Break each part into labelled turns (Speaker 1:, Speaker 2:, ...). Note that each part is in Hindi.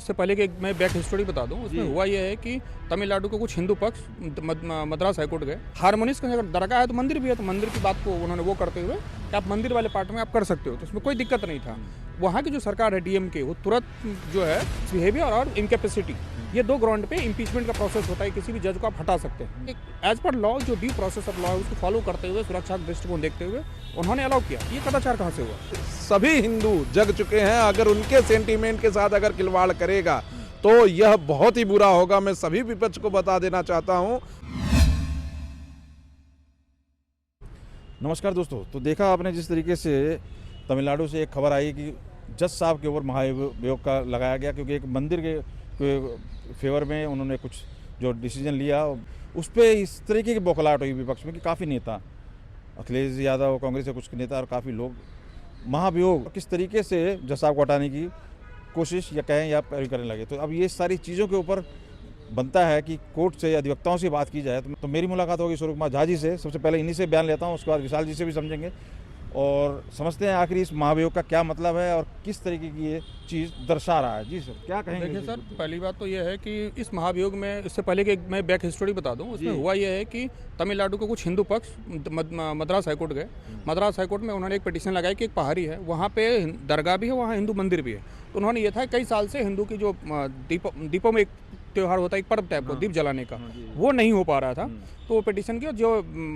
Speaker 1: इससे पहले कि मैं बैक हिस्टोरी बता दूं, उसमें हुआ यह है कि तमिलनाडु के कुछ हिंदू पक्ष मद्रास हाईकोर्ट गए। हारमोनियस का अगर दरगाह है तो मंदिर भी है, तो मंदिर की बात को उन्होंने वो करते हुए कि आप मंदिर वाले पार्ट में आप कर सकते हो, तो उसमें कोई दिक्कत नहीं था। वहाँ की जो सरकार है डीएमके, वो तुरंत जो है बिहेवियर और इनकेपेसिटी, ये दो ग्राउंड पे इम्पीचमेंट का प्रोसेस होता है। किसी भी जज को आप हटा सकते हैं। एज पर लॉ जो ड्यू प्रोसेस ऑफ लॉ है उसको फॉलो करते हुए, सुरक्षा का दृष्टिकोण देखते हुए उन्होंने अलाउ किया। ये कदाचार कहाँ से हुआ?
Speaker 2: सभी हिंदू जग चुके हैं। अगर उनके सेंटीमेंट के साथ अगर खिलवाड़ करेगा तो यह बहुत ही बुरा होगा। मैं सभी विपक्ष को बता देना चाहता हूं।
Speaker 3: नमस्कार दोस्तों, तो देखा आपने जिस तरीके से तमिलनाडु से एक खबर आई कि जज साहब के ऊपर महाभियोग का लगाया गया, क्योंकि एक मंदिर के फेवर में उन्होंने कुछ जो डिसीजन लिया, उस पर इस तरीके की बौखलाहट हुई विपक्ष में कि काफ़ी नेता, अखिलेश यादव कांग्रेस के कुछ नेता और काफ़ी लोग महाभियोग किस तरीके से जज साहब को हटाने की कोशिश या कहें या पैरवी करने लगे। तो अब ये सारी चीज़ों के ऊपर बनता है कि कोर्ट से अधिवक्ताओं से बात की जाए। तो मेरी मुलाकात होगी सूर्य कुमार झा जी से। सबसे पहले इन्हीं से बयान लेता हूँ, उसके बाद विशाल जी से भी समझेंगे और समझते हैं आखिर इस महाभियोग का क्या मतलब है और किस तरीके की ये चीज़ दर्शा रहा है। जी सर, क्या कहेंगे?
Speaker 1: देखिए सर, पहली बात तो ये है कि इस महाभियोग में, इससे पहले कि मैं बैक हिस्टोरी बता दूं, उसमें हुआ ये है कि तमिलनाडु के कुछ हिंदू पक्ष मद्रास हाईकोर्ट गए। मद्रास हाईकोर्ट में उन्होंने एक पिटीशन लगाई कि एक पहाड़ी है, वहाँ पे दरगाह भी है, वहाँ हिंदू मंदिर भी है। तो उन्होंने ये था कई साल से हिंदू की जो दीपों में एक त्यौहार होता है, एक पर्व टाइप का दीप जलाने का, वो नहीं हो पा रहा था। तो वो पिटीशन की जो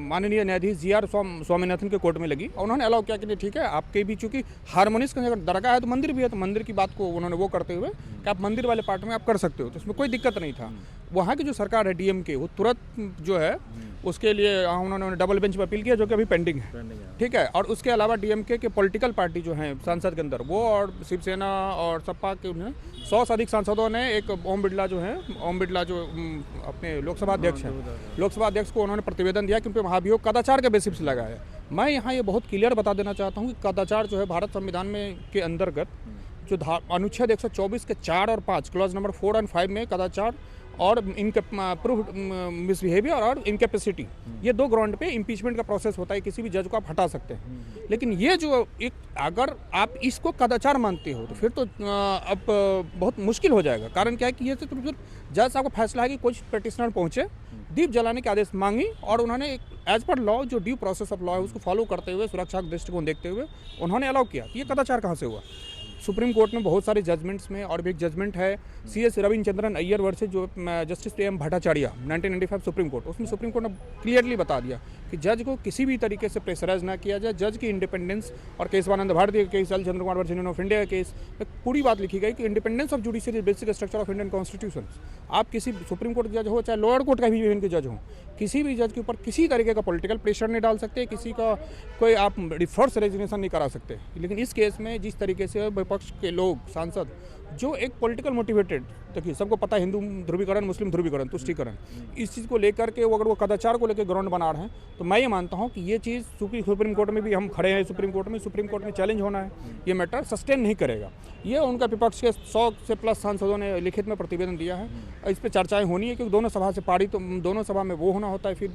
Speaker 1: माननीय न्यायाधीश जी.आर. स्वामीनाथन के कोर्ट में लगी और उन्होंने अलाउ किया कि नहीं ठीक है, आपके भी चूंकि हारमोनियस का अगर दरगाह है तो मंदिर भी है, तो मंदिर की बात को उन्होंने वो करते हुए कि आप मंदिर वाले पार्ट में आप कर सकते हो, तो उसमें कोई दिक्कत नहीं था। वहाँ की जो सरकार है डीएमके, वो तुरंत जो है उसके लिए उन्होंने डबल बेंच पर अपील किया, जो कि अभी पेंडिंग है। ठीक है। और उसके अलावा डीएमके के पॉलिटिकल पार्टी जो हैं सांसद के अंदर, वो और शिवसेना और सपा के 100 से अधिक सांसदों ने एक ओम बिरला जो अपने लोकसभा अध्यक्ष हैं, लोकसभा अध्यक्ष को उन्होंने प्रतिवेदन दिया कि उन पर महाभियोग कदाचार के बेसिस से लगा है। मैं यहाँ ये बहुत क्लियर बता देना चाहता हूँ कि कदाचार जो है भारत संविधान में के अंतर्गत जो अनुच्छेद 124 के 4 और 5 क्लॉज नंबर 4 और 5 में कदाचार और प्रूफ मिसबिहेवियर और इनकेपेसिटी, ये दो ग्राउंड पे इम्पीचमेंट का प्रोसेस होता है। किसी भी जज को आप हटा सकते हैं। लेकिन ये जो एक, अगर आप इसको कदाचार मानते हो तो फिर तो अब बहुत मुश्किल हो जाएगा। कारण क्या है कि ये तो फिर जज साहब का फैसला है कि कुछ पिटिशनर पहुंचे, दीप जलाने के आदेश मांगी और उन्होंने एज पर लॉ जो ड्यू प्रोसेस ऑफ लॉ है उसको फॉलो करते हुए, सुरक्षा का दृष्टिकोण देखते हुए उन्होंने अलाउ किया। ये कदाचार कहाँ से हुआ? सुप्रीम कोर्ट में बहुत सारे जजमेंट्स में, और भी एक जजमेंट है CS रविचंद्रन अय्यर वर्सेस जो justice PM Bhattacharya 1995 supreme court, उसमें सुप्रीम कोर्ट ने क्लियरली बता दिया कि जज को किसी भी तरीके से प्रेशराइज ना किया जाए। जज की इंडिपेंडेंस, और Kesavananda Bharati case, L Chandra Kumar versus union of India case में पूरी बात लिखी गई कि independence of judiciary basic structure of Indian constitution. आप किसी सुप्रीम कोर्ट जज हो चाहे लोअर कोर्ट का भी इवेंट के जज हो, किसी भी जज के ऊपर किसी तरीके का पॉलिटिकल प्रेशर नहीं डाल सकते, किसी का कोई आप फोर्स रेजिग्नेशन नहीं करा सकते। लेकिन इस केस में जिस तरीके से विपक्ष के लोग, सांसद, जो एक पॉलिटिकल मोटिवेटेड, देखिए सबको पता है हिंदू ध्रुवीकरण, मुस्लिम ध्रुवीकरण, तुष्टीकरण, इस चीज़ को लेकर के वो अगर वो कदाचार को लेकर ग्राउंड बना रहे हैं, तो मैं ये मानता हूँ कि ये चीज़ सुप्रीम कोर्ट में भी हम खड़े हैं, सुप्रीम कोर्ट में चैलेंज होना है। ये मैटर सस्टेन नहीं करेगा। ये उनका विपक्ष के 100 से प्लस सांसदों ने लिखित में प्रतिवेदन दिया है। इस पर चर्चाएं होनी है, क्योंकि दोनों सभा से पारित, तो दोनों सभा में वो होना होता है, फिर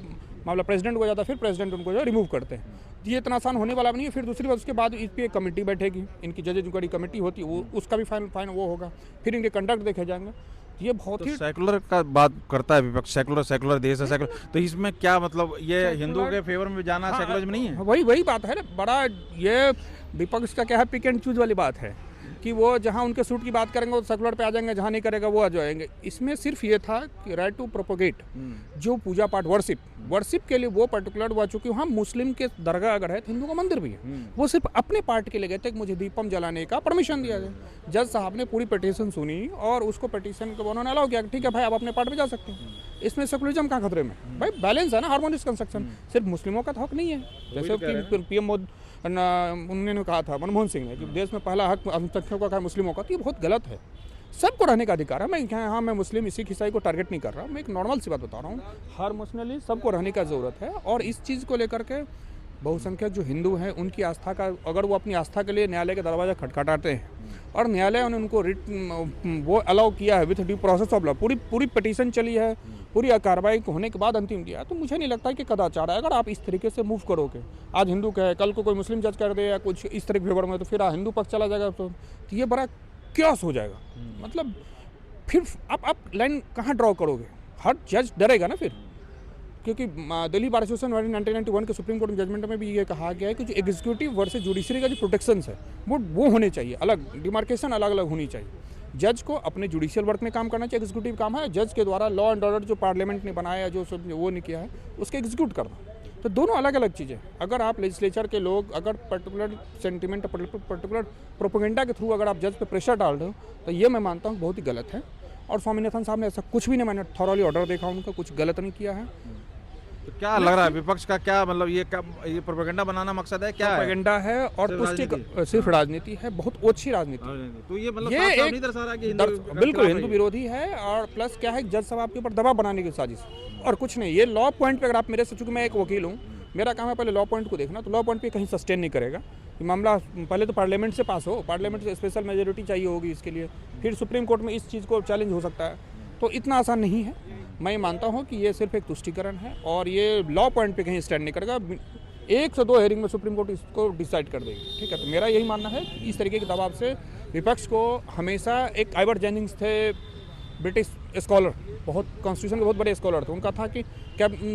Speaker 1: मामला प्रेसिडेंट को जाता है, फिर प्रेसिडेंट उनको जो रिमूव करते हैं। ये इतना आसान होने वाला नहीं है। फिर दूसरी बात, उसके बाद इस पर एक कमेटी बैठेगी, इनकी जज इंक्वायरी कमेटी होती है, वो उसका भी फाइन वो होगा, फिर इनके कंडक्ट देखे जाएंगे। ये बहुत ही
Speaker 3: सेकुलर का बात करता है विपक्ष, सेकुलर देश है, सेकुलर, तो इसमें क्या मतलब ये हिंदुओं के फेवर में जाना सेकुलरिज्म नहीं है?
Speaker 1: वही बात है ना, बड़ा ये विपक्ष का क्या है, पिक एंड चूज वाली बात है कि वो जहाँ उनके सूट की बात करेंगे वो सेकुलर पे आ जाएंगे, जहाँ नहीं करेगा वो आ जाएंगे। इसमें सिर्फ ये था कि राइट टू प्रोपोगेट, जो पूजा पाठ, वर्शिप के लिए वो पर्टिकुलर हुआ, चूंकि वहाँ मुस्लिम के दरगाह अगर है तो हिंदू का मंदिर भी है, वो सिर्फ अपने पार्ट के लिए गए थे कि मुझे दीपम जलाने का परमिशन दिया जाए। जज साहब ने पूरी पिटीशन सुनी और उसको पिटीशन को उन्होंने अलाउ किया, ठीक है भाई आप अपने पार्ट में जा सकते हैं। इसमें सेकुलरिज्म कहाँ खतरे में? भाई बैलेंस है ना, हार्मोनियस कंस्ट्रक्शन। सिर्फ मुस्लिमों का तो हक नहीं है, जैसे कि PM मोदी उन्होंने कहा था, मनमोहन सिंह ने, कि देश में पहला हक अल्पसंख्यकों का, मुस्लिमों का। तो ये बहुत गलत है। सबको रहने का अधिकार है। मैं मुस्लिम, सिख, ईसाई को टारगेट नहीं कर रहा, मैं एक नॉर्मल सी बात बता रहा हूँ। हर मुस्लिम सबको रहने का ज़रूरत है। और इस चीज़ को लेकर के बहुसंख्यक जो हिंदू हैं, उनकी आस्था का, अगर वो अपनी आस्था के लिए न्यायालय के दरवाजा खटखटाते हैं और न्यायालय ने उनको वो अलाउ किया है with due process of law, पूरी पिटीशन चली है, पूरी कार्रवाई होने के बाद अंतिम दिया, तो मुझे नहीं लगता है कि कदाचार है। अगर आप इस तरीके से मूव करोगे, आज हिंदू कहे, कल को कोई मुस्लिम जज कर दे या कुछ इस तरह के फेवर में, तो फिर हिंदू पक्ष चला जाएगा, तो ये बड़ा क्योस हो जाएगा। मतलब फिर आप लाइन कहाँ ड्रॉ करोगे? हर जज डरेगा ना फिर, क्योंकि दिल्ली बार एसोसिएशन 1991 के सुप्रीम कोर्ट जजमेंट में भी ये कहा गया है कि जो एग्जीक्यूटिव वर्सेस जुडिशरी का जो प्रोटेक्शंस है वो होने चाहिए, अलग डिमार्केशन अलग अलग होनी चाहिए। जज को अपने जुडिशियल वर्क में काम करना चाहिए, एग्जीक्यूटिव काम है जज के द्वारा लॉ एंड ऑर्डर जो पार्लियामेंट ने बनाया, जो सब वो नहीं किया है उसके एग्जीक्यूट करना। तो दोनों अलग अलग चीज़ें। अगर आप लेजिस्लेचर के लोग अगर पर्टिकुलर सेंटिमेंट, पर्टिकुलर प्रोपेगेंडा के थ्रू अगर आप जज पे प्रेशर डाल रहे हो तो ये मैं मानता हूँ बहुत ही गलत है। और स्वामीनाथन साहब ने ऐसा कुछ भी नहीं, मैंने थॉरली ऑर्डर देखा उनका, कुछ गलत नहीं किया है।
Speaker 3: तो क्या लग रहा है विपक्ष का क्या मतलब ये प्रोपेगेंडा बनाना मकसद है, क्या है?
Speaker 1: प्रोपेगेंडा है और पुष्टि सिर्फ राजनीति है, बहुत ओछी राजनीति।
Speaker 3: तो ये मतलब
Speaker 1: ये
Speaker 3: साफ-साफ
Speaker 1: एक
Speaker 3: नहीं दर्शा रहा कि
Speaker 1: बिल्कुल हिंदू विरोधी है। और प्लस क्या है, जज साहब आपके ऊपर दबाव बनाने की साजिश और कुछ नहीं। ये लॉ पॉइंट पे अगर आप मेरे से, चूंकि मैं एक वकील हूँ, मेरा काम है पहले लॉ पॉइंट को देखना, तो लॉ पॉइंट पे कहीं सस्टेन नहीं करेगा ये मामला। पहले तो पार्लियामेंट से पास हो, पार्लियामेंट से स्पेशल मेजोरिटी चाहिए होगी इसके लिए, फिर सुप्रीम कोर्ट में इस चीज़ को चैलेंज हो सकता है। तो इतना आसान नहीं है। मैं मानता हूँ कि ये सिर्फ एक तुष्टीकरण है और ये लॉ पॉइंट पे कहीं स्टैंड नहीं करेगा। 1 से 2 हेयरिंग में सुप्रीम कोर्ट इसको डिसाइड कर देगी, ठीक है। तो मेरा यही मानना है कि इस तरीके के दबाव से विपक्ष को हमेशा, एक आइवर्ट जेनिंग्स थे ब्रिटिश स्कॉलर, बहुत कॉन्स्टिट्यूशन के बहुत बड़े स्कॉलर थे, उनका था कि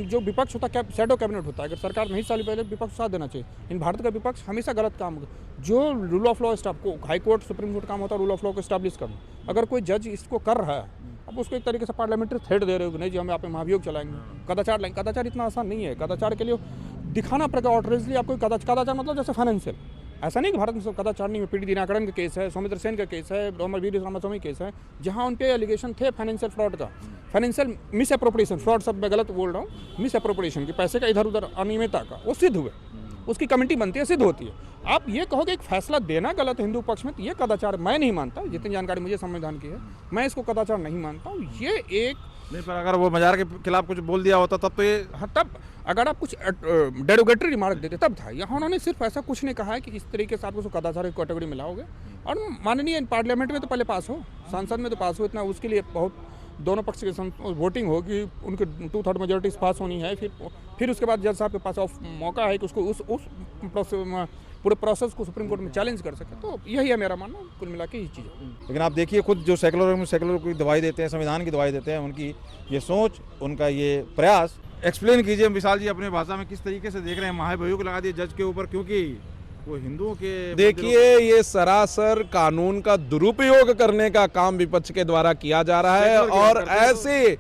Speaker 1: जो विपक्ष होता है शैडो कैबिनेट होता है। अगर सरकार नहीं चली पहले विपक्ष साथ देना चाहिए। इन भारत का विपक्ष हमेशा गलत काम, जो रूल ऑफ लॉ स्टाफ को, हाई कोर्ट सुप्रीम कोर्ट काम होता है रूल ऑफ लॉ को स्टैब्लिश करना। अगर कोई जज इसको कर रहा है, अब उसको एक तरीके से पार्लियामेंट्री थ्रेट दे रहे हो, नहीं जी हम यहाँ पे महाभियोग चलाएंगे, कदाचार लाएंगे। कदाचार इतना आसान नहीं है। कदाचार के लिए दिखाना पड़ेगा ऑटोरेजली आपको। कदाचार मतलब जैसे फाइनेंशियल, ऐसा नहीं कि भारत में सब कदाचार नहीं है। पीडी दिनाकरण का केस है, सौमित्र सेन का केस है, वीर रामास्वामी केस है, जहाँ उन पे एलिगेशन थे फाइनेंशियल फ्रॉड का, फाइनेंशियल मिस अप्रोप्रिएशन, फ्रॉड सब मैं गलत बोल रहा हूँ, मिस अप्रोप्रिएशन की, पैसे का इधर उधर अनियमितता का, वो सिद्ध हुए। उसकी कमेटी बनती है, सिद्ध होती है। आप ये कहोगे एक फैसला देना गलत हिंदू पक्ष में, तो ये कदाचार मैं नहीं मानता। जितनी जानकारी मुझे संविधान की है, मैं इसको कदाचार नहीं मानता हूँ। ये एक
Speaker 3: नहीं, पर अगर वो मजार के खिलाफ कुछ बोल दिया होता तब तो ये
Speaker 1: तब अगर आप कुछ डेरोगेटरी रिमार्क देते तब था। यहाँ उन्होंने सिर्फ ऐसा कुछ नहीं कहा है कि इस तरीके से आप उसको कदाचार की कैटेगरी में लाओगे। और माननीय पार्लियामेंट में तो पहले पास हो, संसद में तो पास हो, इतना उसके लिए बहुत दोनों पक्ष की वोटिंग होगी, उनके 2/3 मेजोरिटी पास होनी है। फिर उसके बाद जज साहब के पास मौका है कि उसको उस पूरे प्रोसेस को सुप्रीम कोर्ट में चैलेंज कर सके। तो यही है मेरा मानना, कुल मिला के ये चीज़ है।
Speaker 3: लेकिन आप देखिए खुद जो सेकुलर की दवाई देते हैं, संविधान की दवाई देते हैं, उनकी ये सोच, उनका ये प्रयास, एक्सप्लेन कीजिए विशाल जी अपने भाषा में, किस तरीके से देख रहे हैं महाभियोग लगा दिए जज के ऊपर, क्योंकि वो हिंदुओं के।
Speaker 2: देखिए, ये सरासर कानून का दुरुपयोग करने का काम विपक्ष के द्वारा किया जा रहा है और ऐसे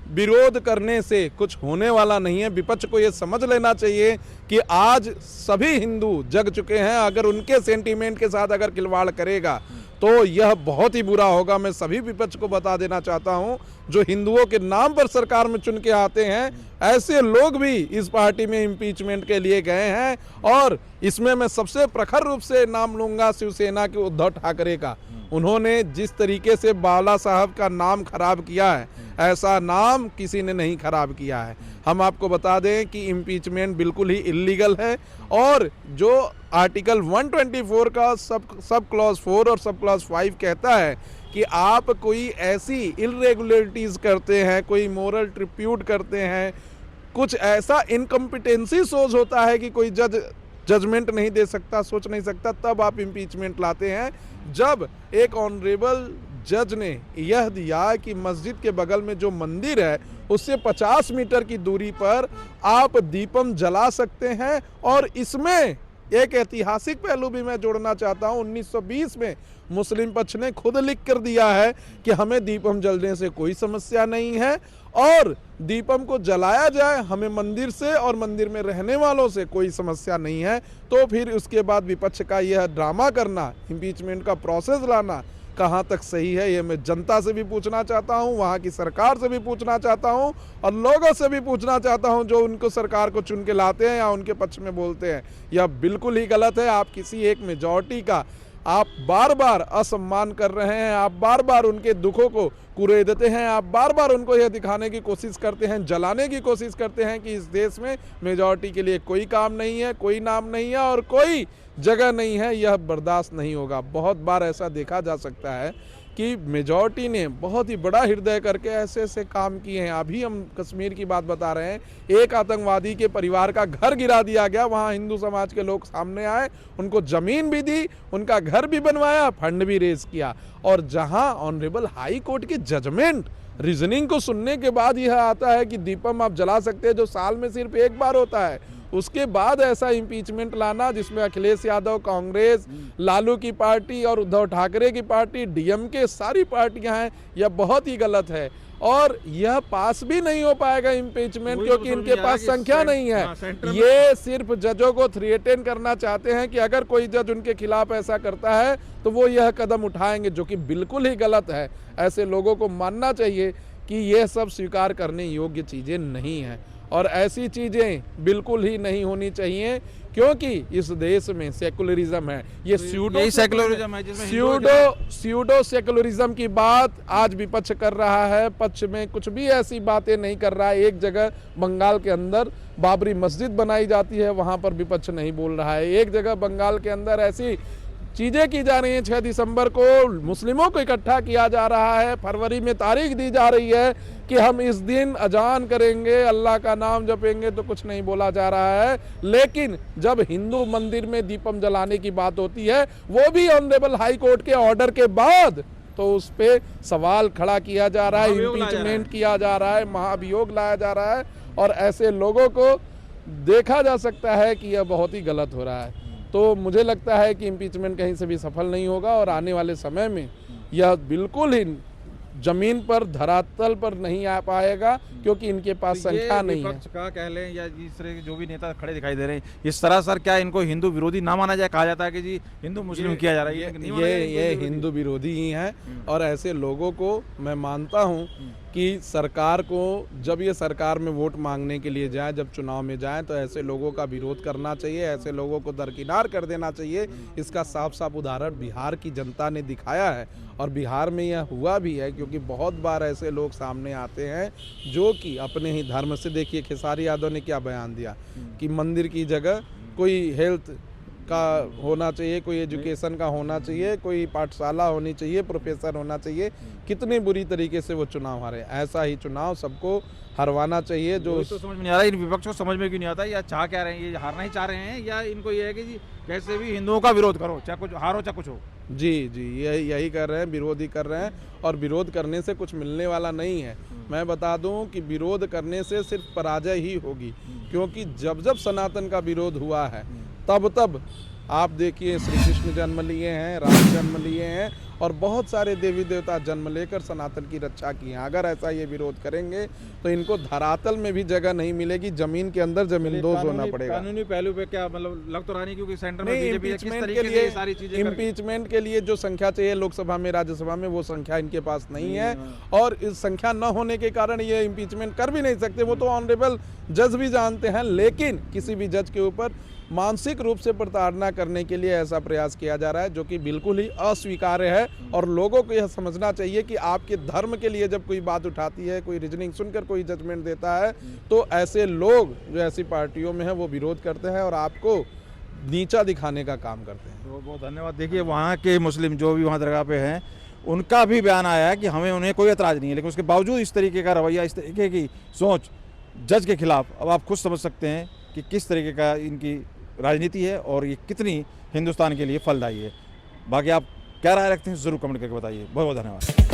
Speaker 2: विरोध करने से कुछ होने वाला नहीं है। विपक्ष को ये समझ लेना चाहिए कि आज सभी हिंदू जग चुके हैं। अगर उनके सेंटीमेंट के साथ अगर खिलवाड़ करेगा तो यह बहुत ही बुरा होगा। मैं सभी विपक्ष को बता देना चाहता हूं, जो हिंदुओं के नाम पर सरकार में चुन के आते हैं, ऐसे लोग भी इस पार्टी में इम्पीचमेंट के लिए गए हैं। और इसमें मैं सबसे प्रखर रूप से नाम लूंगा शिवसेना के उद्धव ठाकरे का। उन्होंने जिस तरीके से बाला साहब का नाम खराब किया है, ऐसा नाम किसी ने नहीं खराब किया है। हम आपको बता दें कि इम्पीचमेंट बिल्कुल ही इल्लीगल है और जो आर्टिकल 124 का सब क्लॉज 4 और सब क्लॉज 5 कहता है कि आप कोई ऐसी इलरेगुलरिटीज़ करते हैं, कोई मोरल ट्रिब्यूट करते हैं, कुछ ऐसा इनकम्पिटेंसी सोच होता है कि कोई जजमेंट नहीं दे सकता, सोच नहीं सकता, तब आप इम्पीचमेंट लाते हैं। जब एक ऑनरेबल जज ने यह दिया कि मस्जिद के बगल में जो मंदिर है उससे 50 मीटर की दूरी पर आप दीपम जला सकते हैं, और इसमें एक ऐतिहासिक पहलू भी मैं जोड़ना चाहता हूं। 1920 में मुस्लिम पक्ष ने खुद लिख कर दिया है कि हमें दीपम जलने से कोई समस्या नहीं है और दीपम को जलाया जाए, हमें मंदिर से और मंदिर में रहने वालों से कोई समस्या नहीं है। तो फिर उसके बाद विपक्ष का यह ड्रामा करना, इम्पीचमेंट का प्रोसेस लाना कहाँ तक सही है, ये मैं जनता से भी पूछना चाहता हूँ, वहाँ की सरकार से भी पूछना चाहता हूँ और लोगों से भी पूछना चाहता हूँ जो उनको सरकार को चुन के लाते हैं या उनके पक्ष में बोलते हैं। यह बिल्कुल ही गलत है। आप किसी एक मेजॉरिटी का आप बार बार असम्मान कर रहे हैं, आप बार बार उनके दुखों को कुरेदते हैं, आप बार बार उनको यह दिखाने की कोशिश करते हैं, जलाने की कोशिश करते हैं कि इस देश में मेजॉरिटी के लिए कोई काम नहीं है, कोई नाम नहीं है और कोई जगह नहीं है। यह बर्दाश्त नहीं होगा। बहुत बार ऐसा देखा जा सकता है कि मेजॉरिटी ने बहुत ही बड़ा हृदय करके ऐसे ऐसे काम किए हैं। अभी हम कश्मीर की बात बता रहे हैं, एक आतंकवादी के परिवार का घर गिरा दिया गया, वहाँ हिंदू समाज के लोग सामने आए, उनको ज़मीन भी दी, उनका घर भी बनवाया, फंड भी रेज किया। और जहाँ ऑनरेबल हाई कोर्ट की जजमेंट रीजनिंग को सुनने के बाद यह आता है कि दीपम आप जला सकते हैं, जो साल में सिर्फ एक बार होता है, उसके बाद ऐसा इम्पीचमेंट लाना जिसमें अखिलेश यादव, कांग्रेस, लालू की पार्टी और उद्धव ठाकरे की पार्टी, डीएमके, सारी पार्टियां हैं, यह बहुत ही गलत है। और यह पास भी नहीं हो पाएगा इम्पीचमेंट, क्योंकि इनके पास संख्या नहीं है। ये सिर्फ जजों को थ्रेटन करना चाहते हैं कि अगर कोई जज उनके खिलाफ ऐसा करता है तो वो यह कदम उठाएंगे, जो कि बिल्कुल ही गलत है। ऐसे लोगों को मानना चाहिए कि यह सब स्वीकार करने योग्य चीज़ें नहीं हैं, और ऐसी चीज़ें बिल्कुल ही नहीं होनी चाहिए, क्योंकि इस देश में सेकुलरिज्म है। ये
Speaker 3: यही सेकुलरिज्म है जिसमें
Speaker 2: स्यूडो सेकुलरिज्म की बात आज विपक्ष कर रहा है। पक्ष में कुछ भी ऐसी बातें नहीं कर रहा है। एक जगह बंगाल के अंदर बाबरी मस्जिद बनाई जाती है, वहाँ पर विपक्ष नहीं बोल रहा है। एक जगह बंगाल के अंदर ऐसी चीज़ें की जा रही हैं, 6 दिसंबर को मुस्लिमों को इकट्ठा किया जा रहा है, फरवरी में तारीख दी जा रही है कि हम इस दिन अजान करेंगे, अल्लाह का नाम जपेंगे, तो कुछ नहीं बोला जा रहा है। लेकिन जब हिंदू मंदिर में दीपम जलाने की बात होती है, वो भी ऑनरेबल हाई कोर्ट के ऑर्डर के बाद, तो उस पे सवाल खड़ा किया जा रहा है, इम्पीचमेंट किया जा रहा है, महाभियोग लाया जा रहा है। और ऐसे लोगों को देखा जा सकता है कि यह बहुत ही गलत हो रहा है। तो मुझे लगता है कि इम्पीचमेंट कहीं से भी सफल नहीं होगा, और आने वाले समय में यह बिल्कुल ही जमीन पर, धरातल पर नहीं आ पाएगा, क्योंकि इनके पास संख्या नहीं है।
Speaker 3: विपक्ष का कह लें या इस तरह के जो भी नेता खड़े दिखाई दे रहे हैं, इस तरह सर क्या इनको हिंदू विरोधी ना माना जाए? कहा जाता है कि जी हिंदू मुस्लिम किया जा रहा है,
Speaker 2: ये हिंदू विरोधी ही हैं। और ऐसे लोगों को मैं मानता हूं कि सरकार को, जब ये सरकार में वोट मांगने के लिए जाए, जब चुनाव में जाए, तो ऐसे लोगों का विरोध करना चाहिए, ऐसे लोगों को दरकिनार कर देना चाहिए। इसका साफ साफ उदाहरण बिहार की जनता ने दिखाया है, और बिहार में यह हुआ भी है, क्योंकि बहुत बार ऐसे लोग सामने आते हैं जो कि अपने ही धर्म से, देखिए खेसारी यादव ने क्या बयान दिया कि मंदिर की जगह कोई हेल्थ का होना चाहिए, कोई एजुकेशन का होना चाहिए, कोई पाठशाला होनी चाहिए, प्रोफेसर होना चाहिए। कितनी बुरी तरीके से वो चुनाव हारे। ऐसा ही चुनाव सबको हरवाना चाहिए। जो
Speaker 3: तो समझ में नहीं आ रहा है, इन विपक्ष को समझ में क्यों नहीं आता, या चाह क्या रहे हैं, ये हारना ही चाह रहे हैं, या इनको ये है कि जी कैसे भी हिंदुओं का विरोध करो, चाहे कुछ हारो चाहे कुछ हो।
Speaker 2: जी यही कर रहे हैं, विरोध ही कर रहे हैं, और विरोध करने से कुछ मिलने वाला नहीं है। मैं बता दूं कि विरोध करने से सिर्फ पराजय ही होगी, क्योंकि जब जब सनातन का विरोध हुआ है, तब आप देखिए श्री कृष्ण जन्म लिए हैं, राम जन्म लिए हैं, और बहुत सारे देवी देवता जन्म लेकर सनातन की रक्षा की है। अगर ऐसा ये विरोध करेंगे तो इनको धरातल में भी जगह नहीं मिलेगी, जमीन के अंदर जमींदोज होना पड़ेगा।
Speaker 3: कानूनी पहलू पे क्या मतलब लग तो रहा नहीं, क्योंकि सेंटर में बीजेपी किस
Speaker 2: इम्पीचमेंट
Speaker 3: तरीके
Speaker 2: के
Speaker 3: से सारी चीजें
Speaker 2: इम्पीचमेंट के लिए जो संख्या चाहिए लोकसभा में, राज्यसभा में, वो संख्या इनके पास नहीं है। और इस संख्या न होने के कारण ये इम्पीचमेंट कर भी नहीं सकते। वो तो ऑनरेबल जज भी जानते हैं, लेकिन किसी भी जज के ऊपर मानसिक रूप से प्रताड़ना करने के लिए ऐसा प्रयास किया जा रहा है, जो कि बिल्कुल ही अस्वीकार्य है। और लोगों को यह समझना चाहिए कि आपके धर्म के लिए जब कोई बात उठाती है, कोई रीजनिंग सुनकर कोई जजमेंट देता है, तो ऐसे लोग जो ऐसी पार्टियों में हैं वो विरोध करते हैं और आपको नीचा दिखाने का काम करते हैं।
Speaker 3: बहुत बहुत धन्यवाद। देखिए वहाँ के मुस्लिम जो भी वहाँ दरगाह पे हैं, उनका भी बयान आया है कि हमें उन्हें कोई एतराज़ नहीं है, लेकिन उसके बावजूद इस तरीके का रवैया, इस तरीके की सोच जज के खिलाफ, अब आप खुद समझ सकते हैं कि किस तरीके का इनकी राजनीति है और ये कितनी हिंदुस्तान के लिए फलदायी है। बाकी आप क्या राय रखते हैं ज़रूर कमेंट करके बताइए। बहुत बहुत धन्यवाद।